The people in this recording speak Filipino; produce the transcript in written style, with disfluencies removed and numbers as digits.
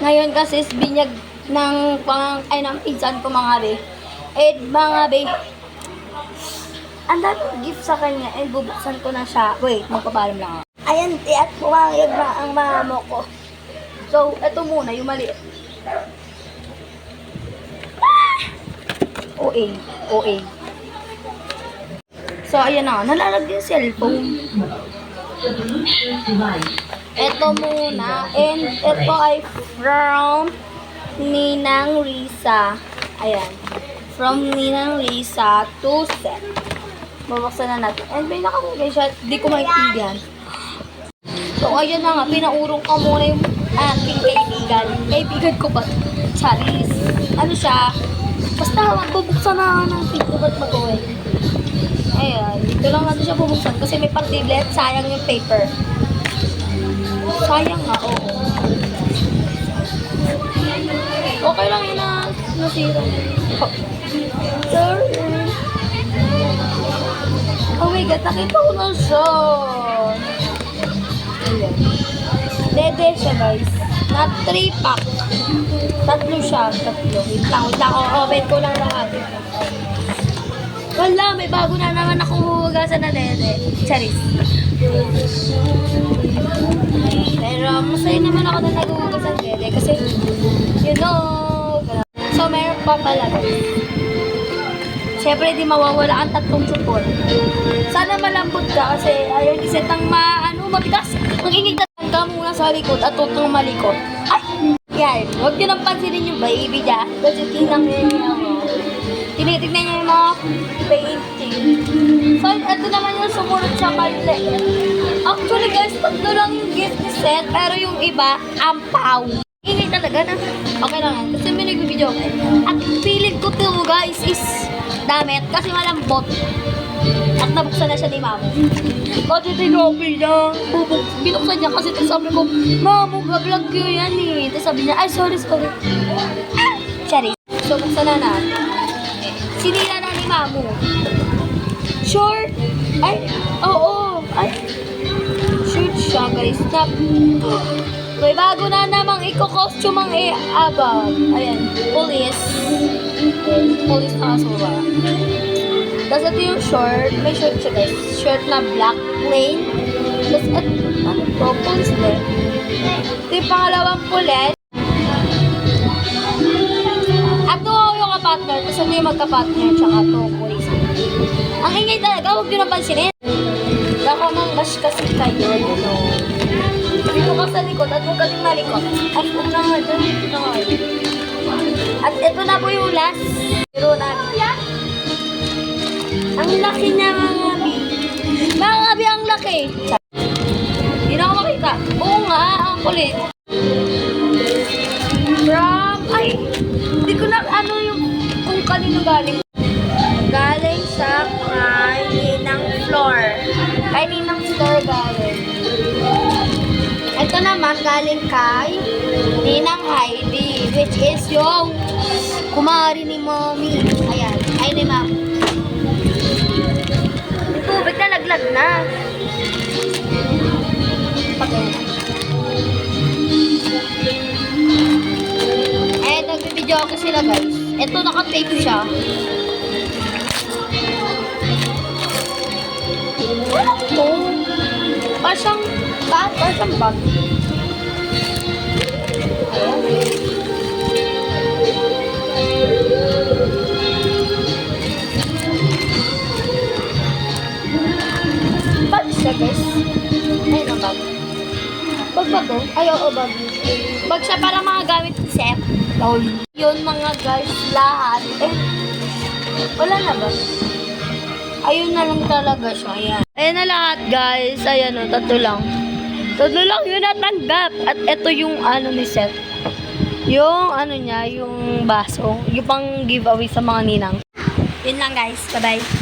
Ngayon kasi is binyag ng pinsan ko mga be. Eh, mga be, ang daming gift sa kanya, and bubuksan ko na siya. Wait, magpapalam lang ako. Ayan, at pumayag na ang mamo ko. So, ito muna, yung maliit. OA. So, ayan na, nalalag yung cellphone. Ito muna, and ito ay from Ninang Risa. Ayan. From Ninang Risa to Seth. Babaksan na natin. And may nakalagay siya, di ko maintindihan. So, ayan na nga, pinaurong ko muna yung aking kaibigan. Kaibigan ko ba? Charis. Ano siya? Basta, bubuksan na ng pinto ba't mag-uwi. Ayan, dito lang natin siya bubuksan kasi may partiblet, sayang yung paper. Sayang nga, oo. Okay lang yun na nasira. Sorry. Oh my god, nakita ko na siya. Ayan. Dede siya guys. Na 3-pack. Tatlo siya. Wait lang. Open ko lang natin. Wala, may bago na naman akong huhugasan na dede. Charis. Pero masaya naman ako na naghuhugasan dede. Kasi, you know. So, meron pa pala guys. Siyempre, di mawawala ang tatlong support. Sana malambot ka kasi ayaw iset ang mabigas. Magiging ka muna sa likod at huwag kang malikot. Ay! Yan. Huwag nyo nang pansinin yung baby niya. Kasi tinitignan niya yung mga painting. So, ito naman yung sumunod sa mali. Actually guys, tatlo lang yung gift ni Seth, pero yung iba, ampaw. Ingay talaga na. Okay lang yan. Kasi may nag-video ako. At feeling ko to guys is damit kasi malambot. At nabuksan na siya ni Mamo. Kasi tinopil niya. Binuksan niya kasi sabi ko, Mamo, vlog ko yan eh. Tapos sabi niya, ay sorry. Sorry. So buksan na natin. Sinila na ni Mamo. Short. Ay, oo. Ay. Short siya guys. May bago na namang iko-costume ang abang. Ayan. Police na kasuba. Tapos ito yung short. May short siya guys. Short na black, plain. Tapos ito, police din. Ito yung pangalawang pulis. Ito yung kapatner. Tapos ito yung magkapatner. Tsaka ito, police. Ang ingay talaga. Huwag nyo napansinin. Baka mang-bash kasi kayo. Dito ka sa likod at huwag kasing malikot. Ay, huwag na nga dyan. At ito na po yung last. Pero natin. Ang laki niya mga bi. Mga bi ang laki. Hindi na ako makita. Oo nga, ang kulit. Ay, hindi ko na yung kung kanino galing. Galing sa kay Ninang Floor. Kay Ninang Store galing. Ito naman galing kay Ninang Heidi, which is yung kumari ni Mommy. Ayan, ay ni Ma'am. Tubig na laglag na. Okay. Eh, nagbibideo ako sila guys. Ito, naka-tape siya. Ito. Pasyang bag. Bag siya guys. Ayun ang bag. Bag ba to? Ay, oo, bag. Bag siya para mga gamit ni Seth. Yun mga guys, lahat. Wala na ba? Ayun na lang talaga siya. Ayan. Ayan na lahat guys. Ayan o, tatlo lang. Tatlo lang yun natanggap. At ito yung ni Seth. Yung niya, yung baso. Yung pang giveaway sa mga ninang. Yun lang guys. Bye-bye.